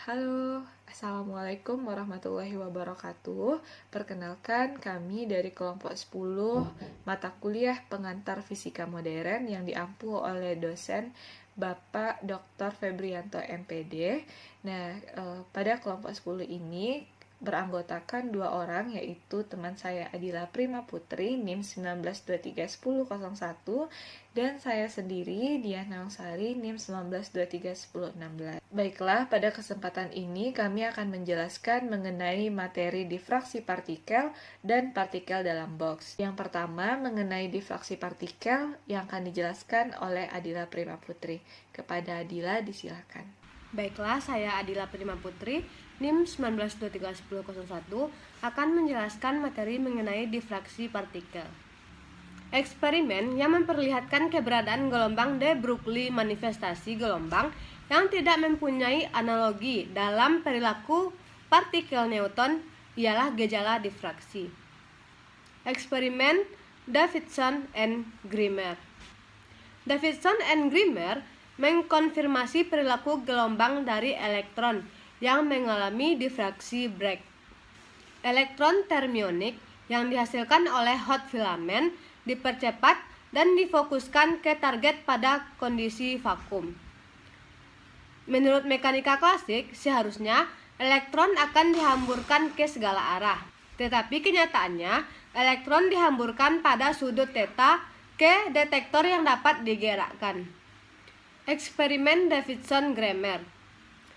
Halo, Assalamualaikum warahmatullahi wabarakatuh. Perkenalkan, kami dari kelompok 10 mata kuliah pengantar fisika modern yang diampu oleh dosen Bapak Dr. Febrianto MPD. Nah, pada kelompok 10 ini beranggotakan 2 orang, yaitu teman saya Adila Prima Putri NIM 19231001 dan saya sendiri Diana Naungsari NIM 19231016. Baiklah, pada kesempatan ini kami akan menjelaskan mengenai materi difraksi partikel dan partikel dalam box. Yang pertama mengenai difraksi partikel yang akan dijelaskan oleh Adila Prima Putri. Kepada Adila disilakan. Baiklah, saya Adila Prima Putri, NIM 19231001 akan menjelaskan materi mengenai difraksi partikel. Eksperimen yang memperlihatkan keberadaan gelombang de Broglie manifestasi gelombang yang tidak mempunyai analogi dalam perilaku partikel Newton ialah gejala difraksi. Eksperimen Davidson and Grimmer. Davidson and Grimmer mengkonfirmasi perilaku gelombang dari elektron yang mengalami difraksi Bragg. Elektron termionik yang dihasilkan oleh hot filament dipercepat dan difokuskan ke target pada kondisi vakum. Menurut mekanika klasik, seharusnya elektron akan dihamburkan ke segala arah. Tetapi kenyataannya, elektron dihamburkan pada sudut theta ke detektor yang dapat digerakkan. Eksperimen Davidson-Grammer.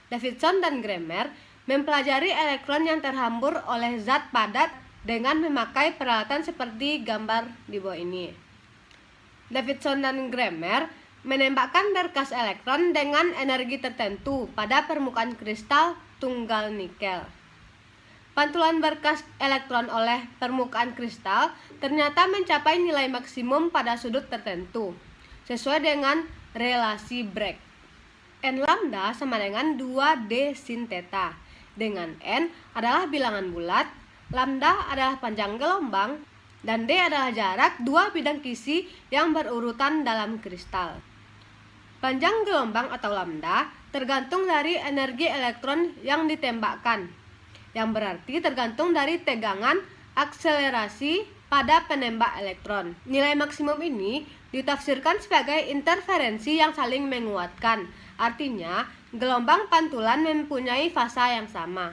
Davidson dan Grammer mempelajari elektron yang terhambur oleh zat padat dengan memakai peralatan seperti gambar di bawah ini. Davidson dan Grammer menembakkan berkas elektron dengan energi tertentu pada permukaan kristal tunggal nikel. Pantulan berkas elektron oleh permukaan kristal ternyata mencapai nilai maksimum pada sudut tertentu, sesuai dengan relasi Bragg. N lambda sama dengan 2D sin theta, dengan N adalah bilangan bulat, lambda adalah panjang gelombang, dan D adalah jarak dua bidang kisi yang berurutan dalam kristal. Panjang gelombang atau lambda tergantung dari energi elektron yang ditembakkan, yang berarti tergantung dari tegangan akselerasi pada penembak elektron. Nilai maksimum ini ditafsirkan sebagai interferensi yang saling menguatkan. Artinya, gelombang pantulan mempunyai fasa yang sama.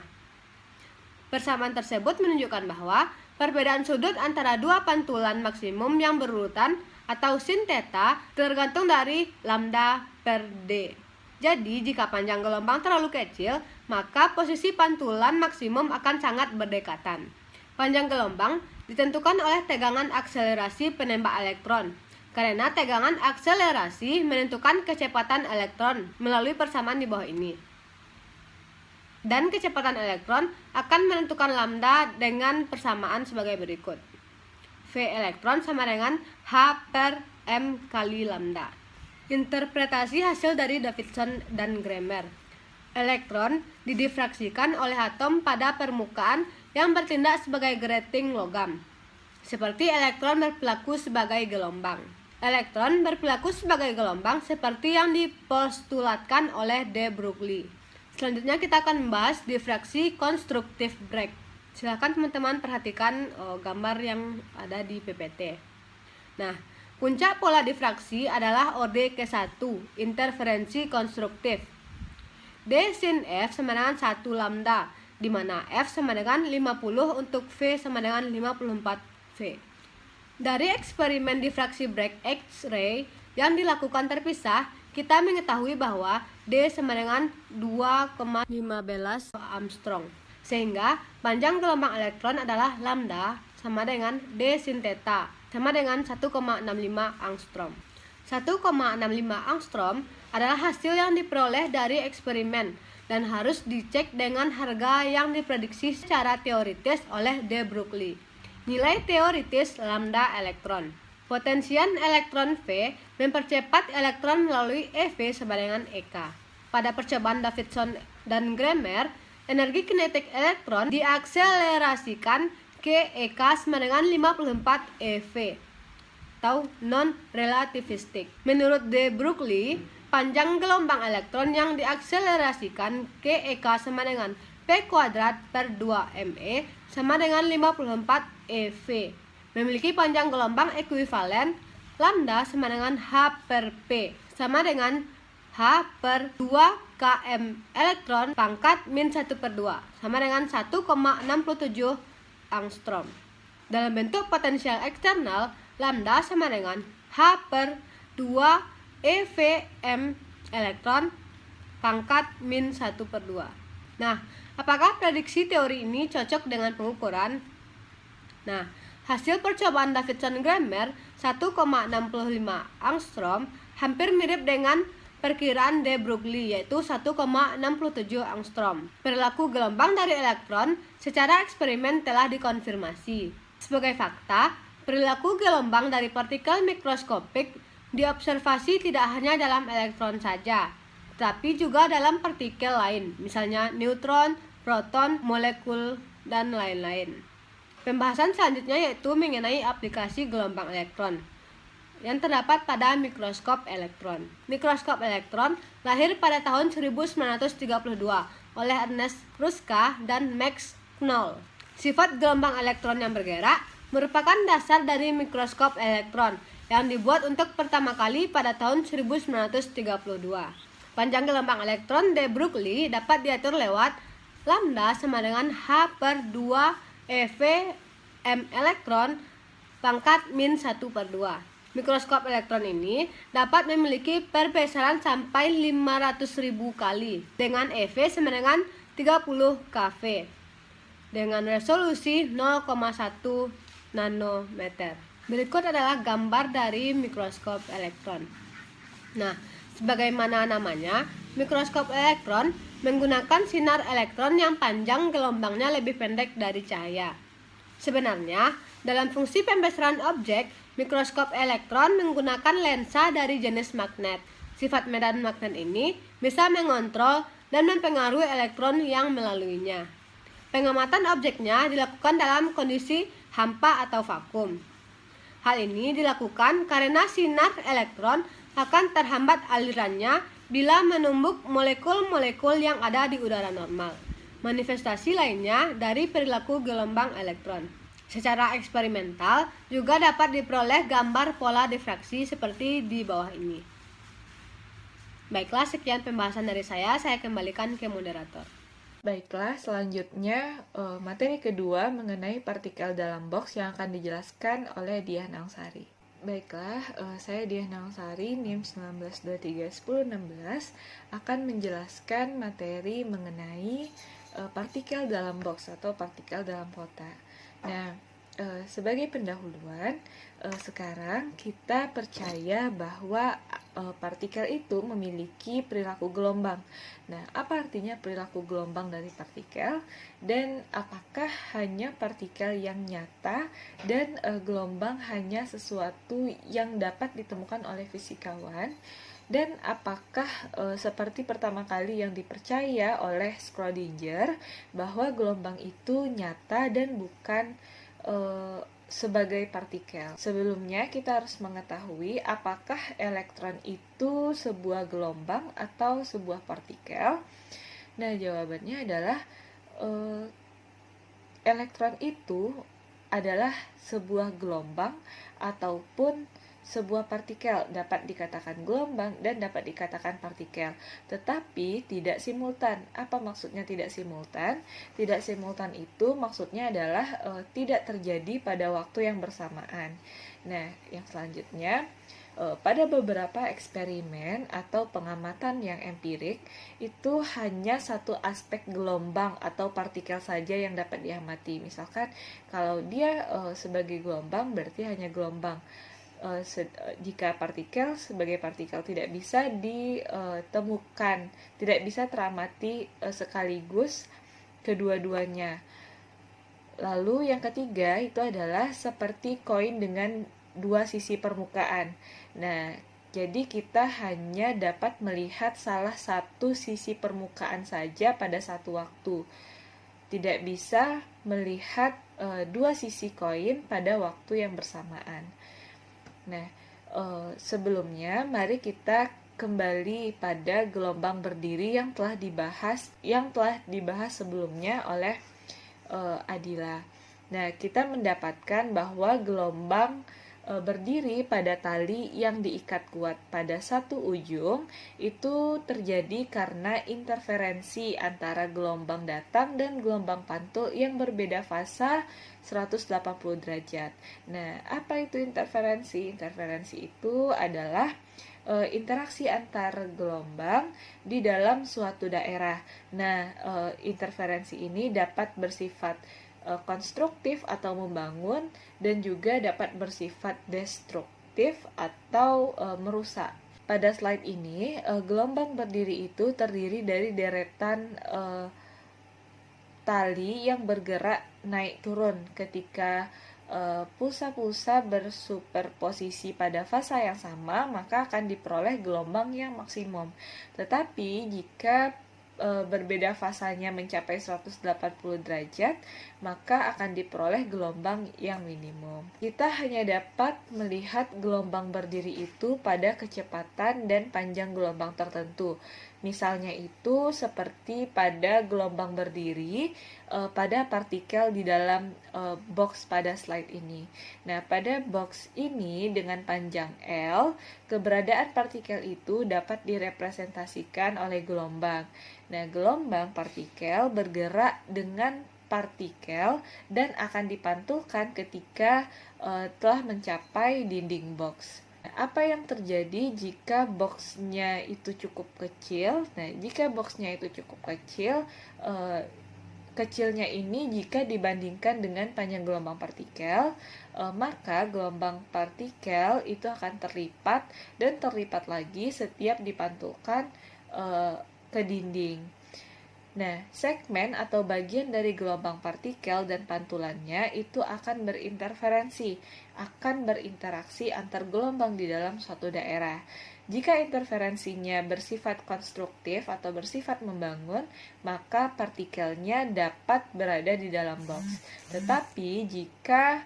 Persamaan tersebut menunjukkan bahwa perbedaan sudut antara dua pantulan maksimum yang berurutan atau sin theta tergantung dari lambda per D. Jadi, jika panjang gelombang terlalu kecil, maka posisi pantulan maksimum akan sangat berdekatan. Panjang gelombang ditentukan oleh tegangan akselerasi penembak elektron, karena tegangan akselerasi menentukan kecepatan elektron melalui persamaan di bawah ini. Dan kecepatan elektron akan menentukan lambda dengan persamaan sebagai berikut. V elektron sama dengan H per M kali lambda. Interpretasi hasil dari Davidson dan Grammer. Elektron didifraksikan oleh atom pada permukaan yang bertindak sebagai grating logam, seperti elektron berperilaku sebagai gelombang. Elektron berperilaku sebagai gelombang seperti yang dipostulatkan oleh de Broglie. Selanjutnya kita akan membahas difraksi konstruktif Bragg. Silakan teman-teman perhatikan gambar yang ada di PPT. Nah, puncak pola difraksi adalah orde ke-1, interferensi konstruktif. D sin F sama dengan 1 lambda, di mana F sama dengan 50 untuk V sama dengan 54 V. Dari eksperimen difraksi Bragg X-ray yang dilakukan terpisah, kita mengetahui bahwa D sama dengan 2,15 Armstrong. Sehingga panjang gelombang elektron adalah lambda sama dengan D sin theta sama dengan 1,65 angstrom. 1,65 angstrom adalah hasil yang diperoleh dari eksperimen dan harus dicek dengan harga yang diprediksi secara teoritis oleh de Broglie. Nilai teoritis lambda elektron. Potensian elektron V mempercepat elektron melalui EV sama dengan EK. Pada percobaan Davidson dan Grammer, energi kinetik elektron diakselerasikan ke EK sama dengan 54 EV atau non-relativistik. Menurut de Broglie, panjang gelombang elektron yang diakselerasikan ke EK sama dengan P kuadrat per 2 ME sama dengan 54 EV. Memiliki panjang gelombang ekuivalen lambda sama dengan H per P sama dengan H per 2 km elektron pangkat min 1 per 2 sama dengan 1,67 angstrom. Dalam bentuk potensial eksternal, lambda sama dengan H per 2 EVM elektron pangkat min 1 per 2. Nah, apakah prediksi teori ini cocok dengan pengukuran? Nah, hasil percobaan Davidson-Gramer 1,65 angstrom hampir mirip dengan perkiraan de Broglie yaitu 1,67 angstrom. Perilaku gelombang dari elektron secara eksperimen telah dikonfirmasi. Sebagai fakta, perilaku gelombang dari partikel mikroskopik diobservasi tidak hanya dalam elektron saja, tapi juga dalam partikel lain, misalnya neutron, proton, molekul, dan lain-lain. Pembahasan selanjutnya yaitu mengenai aplikasi gelombang elektron yang terdapat pada mikroskop elektron. Mikroskop elektron lahir pada tahun 1932 oleh Ernest Kruska dan Max Knoll. Sifat gelombang elektron yang bergerak merupakan dasar dari mikroskop elektron yang dibuat untuk pertama kali pada tahun 1932. Panjang gelombang elektron de Broglie dapat diatur lewat lambda sama dengan H per 2 EV M elektron pangkat min 1 per 2. Mikroskop elektron ini dapat memiliki perbesaran sampai 500.000 kali dengan EV sama dengan 30 kV dengan resolusi 0,1 nanometer. Berikut adalah gambar dari mikroskop elektron. Nah, sebagaimana namanya, mikroskop elektron menggunakan sinar elektron yang panjang gelombangnya lebih pendek dari cahaya. Sebenarnya, dalam fungsi pembesaran objek, mikroskop elektron menggunakan lensa dari jenis magnet. Sifat medan magnet ini bisa mengontrol dan mempengaruhi elektron yang melaluinya. Pengamatan objeknya dilakukan dalam kondisi hampa atau vakum. Hal ini dilakukan karena sinar elektron akan terhambat alirannya bila menumbuk molekul-molekul yang ada di udara normal. Manifestasi lainnya dari perilaku gelombang elektron. Secara eksperimental juga dapat diperoleh gambar pola difraksi seperti di bawah ini. Baiklah, sekian pembahasan dari saya kembalikan ke moderator. Baiklah, selanjutnya materi kedua mengenai partikel dalam box yang akan dijelaskan oleh Diah Nangsari. Baiklah, saya Diah Nangsari, NIM 19231016 akan menjelaskan materi mengenai partikel dalam box atau partikel dalam kotak. Nah, sebagai pendahuluan, sekarang kita percaya bahwa partikel itu memiliki perilaku gelombang. Nah, apa artinya perilaku gelombang dari partikel? Dan apakah hanya partikel yang nyata dan gelombang hanya sesuatu yang dapat ditemukan oleh fisikawan? Dan apakah seperti pertama kali yang dipercaya oleh Schrödinger bahwa gelombang itu nyata dan bukan sebagai partikel? Sebelumnya kita harus mengetahui apakah elektron itu sebuah gelombang atau sebuah partikel. Nah, jawabannya adalah elektron itu adalah sebuah gelombang ataupun sebuah partikel, dapat dikatakan gelombang dan dapat dikatakan partikel, tetapi tidak simultan. Apa maksudnya tidak simultan? Tidak simultan itu maksudnya adalah tidak terjadi pada waktu yang bersamaan. Nah, yang selanjutnya, pada beberapa eksperimen atau pengamatan yang empirik, itu hanya satu aspek gelombang atau partikel saja yang dapat diamati. Misalkan, kalau dia sebagai gelombang, berarti hanya gelombang. Jika partikel sebagai partikel tidak bisa ditemukan, tidak bisa teramati sekaligus kedua-duanya. Lalu yang ketiga itu adalah seperti koin dengan dua sisi permukaan. Nah, jadi kita hanya dapat melihat salah satu sisi permukaan saja pada satu waktu. Tidak bisa melihat dua sisi koin pada waktu yang bersamaan. Nah, sebelumnya mari kita kembali pada gelombang berdiri yang telah dibahas sebelumnya oleh Adila. Nah, kita mendapatkan bahwa gelombang berdiri pada tali yang diikat kuat pada satu ujung itu terjadi karena interferensi antara gelombang datang dan gelombang pantul yang berbeda fasa 180 derajat. Nah, apa itu interferensi? Interferensi itu adalah interaksi antar gelombang di dalam suatu daerah. Nah, interferensi ini dapat bersifat konstruktif atau membangun dan juga dapat bersifat destruktif atau merusak. Pada slide ini, gelombang berdiri itu terdiri dari deretan tali yang bergerak naik turun ketika pulsa-pulsa bersuperposisi pada fasa yang sama, maka akan diperoleh gelombang yang maksimum. Tetapi jika berbeda fasanya mencapai 180 derajat, maka akan diperoleh gelombang yang minimum. Kita hanya dapat melihat gelombang berdiri itu pada kecepatan dan panjang gelombang tertentu. Misalnya itu seperti pada gelombang berdiri pada partikel di dalam box pada slide ini. Nah, pada box ini dengan panjang L, keberadaan partikel itu dapat direpresentasikan oleh gelombang. Nah, gelombang partikel bergerak dengan partikel dan akan dipantulkan ketika telah mencapai dinding box. Apa yang terjadi jika boxnya itu cukup kecil? Nah, jika boxnya itu cukup kecil, kecilnya ini jika dibandingkan dengan panjang gelombang partikel, maka gelombang partikel itu akan terlipat dan terlipat lagi setiap dipantulkan ke dinding. Nah, segmen atau bagian dari gelombang partikel dan pantulannya itu akan berinteraksi antar gelombang di dalam suatu daerah. Jika interferensinya bersifat konstruktif atau bersifat membangun, maka partikelnya dapat berada di dalam box. Tetapi jika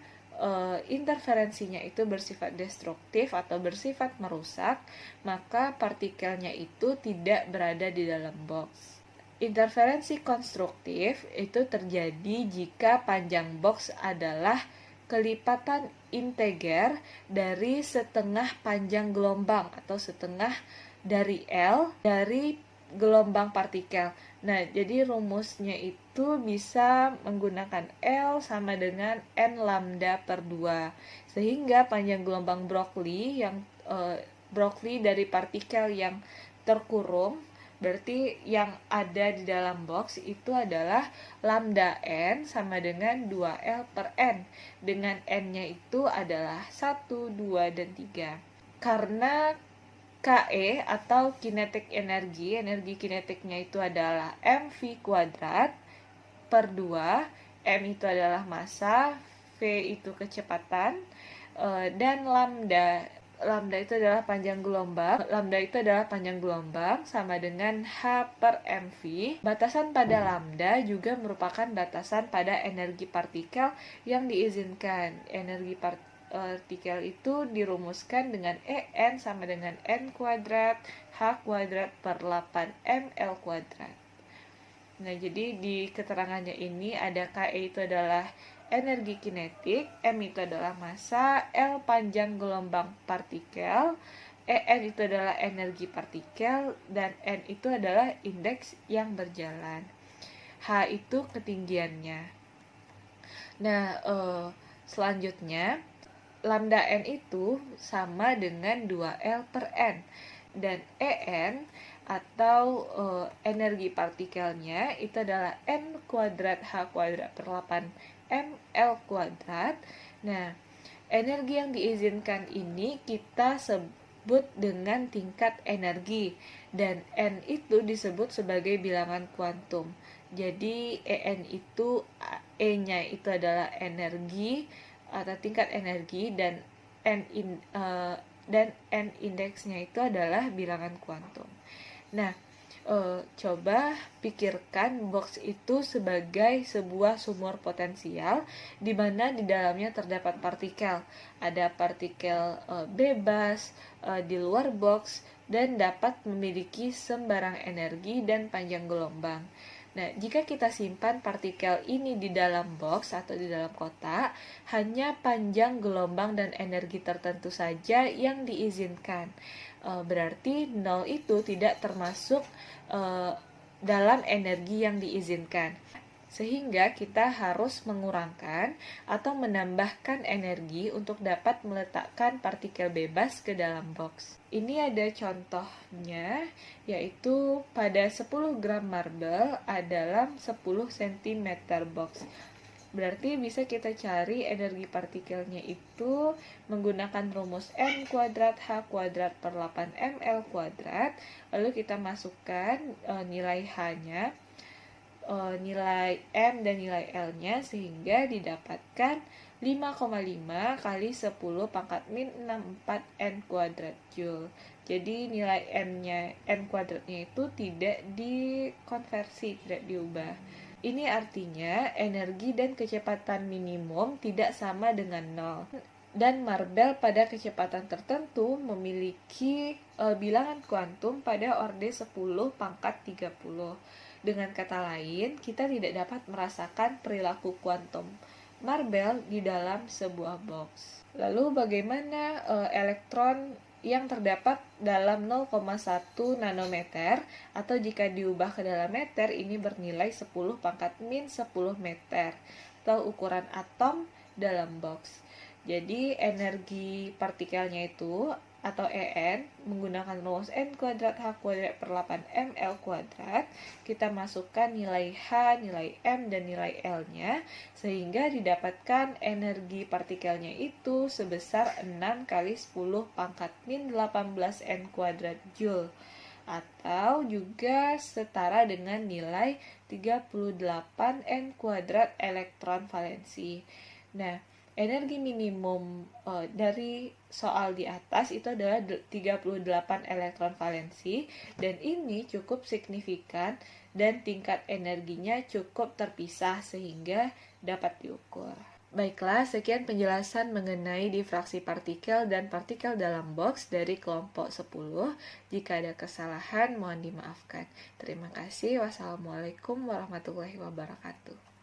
interferensinya itu bersifat destruktif atau bersifat merusak, maka partikelnya itu tidak berada di dalam box. Interferensi konstruktif itu terjadi jika panjang box adalah kelipatan integer dari setengah panjang gelombang atau setengah dari L dari gelombang partikel. Nah, jadi rumusnya itu bisa menggunakan L sama dengan N lambda per 2. Sehingga panjang gelombang Broglie dari partikel yang terkurung, berarti yang ada di dalam box itu adalah lambda n sama dengan 2L per n. Dengan n-nya itu adalah 1, 2, dan 3. Karena KE atau kinetik energi kinetiknya itu adalah mv kuadrat per 2. M itu adalah massa, V itu kecepatan, dan lambda itu adalah panjang gelombang sama dengan H per mv. Batasan pada lambda juga merupakan batasan pada energi partikel yang diizinkan. Energi partikel itu dirumuskan dengan En sama dengan N kuadrat H kuadrat per 8mL kuadrat. Nah, jadi di keterangannya ini ada KE itu adalah energi kinetik, M itu adalah massa, L panjang gelombang partikel, En itu adalah energi partikel, dan N itu adalah indeks yang berjalan. H itu ketinggiannya. Nah, selanjutnya lambda N itu sama dengan 2L per N, dan En atau energi partikelnya itu adalah N kuadrat H kuadrat per 8mL kuadrat. Nah, energi yang diizinkan ini kita sebut dengan tingkat energi, dan N itu disebut sebagai bilangan kuantum. Jadi En itu E-nya itu adalah energi atau tingkat energi, dan N indeksnya itu adalah bilangan kuantum. Nah, coba pikirkan box itu sebagai sebuah sumur potensial di mana di dalamnya terdapat partikel. Ada partikel bebas di luar box, dan dapat memiliki sembarang energi dan panjang gelombang. Nah, jika kita simpan partikel ini di dalam box atau di dalam kotak, hanya panjang gelombang dan energi tertentu saja yang diizinkan. Berarti 0 itu tidak termasuk dalam energi yang diizinkan. Sehingga kita harus mengurangkan atau menambahkan energi untuk dapat meletakkan partikel bebas ke dalam box. Ini ada contohnya, yaitu pada 10 gram marble dalam 10 cm box. Berarti bisa kita cari energi partikelnya itu menggunakan rumus N kuadrat H kuadrat per 8 ml kuadrat. Lalu kita masukkan nilai H-nya, nilai M dan nilai L-nya, sehingga didapatkan 5,5 kali 10 pangkat min 64 N kuadrat Joule. Jadi nilai N kuadratnya itu tidak dikonversi, tidak diubah. Ini artinya energi dan kecepatan minimum tidak sama dengan 0. Dan marble pada kecepatan tertentu memiliki bilangan kuantum pada orde 10 pangkat 30. Dengan kata lain, kita tidak dapat merasakan perilaku kuantum marble di dalam sebuah box. Lalu bagaimana elektron yang terdapat dalam 0,1 nanometer, atau jika diubah ke dalam meter, ini bernilai 10 pangkat min 10 meter, atau ukuran atom dalam box. Jadi energi partikelnya itu, atau EN, menggunakan rumus N kuadrat H kuadrat per 8 ml kuadrat, kita masukkan nilai H, nilai M, dan nilai L-nya, sehingga didapatkan energi partikelnya itu sebesar 6 kali 10 pangkat min 18 N kuadrat Joule, atau juga setara dengan nilai 38 N kuadrat elektron valensi. Nah, energi minimum dari soal di atas itu adalah 38 elektron valensi, dan ini cukup signifikan dan tingkat energinya cukup terpisah sehingga dapat diukur. Baiklah, sekian penjelasan mengenai difraksi partikel dan partikel dalam box dari kelompok 10. Jika ada kesalahan, mohon dimaafkan. Terima kasih. Wassalamualaikum warahmatullahi wabarakatuh.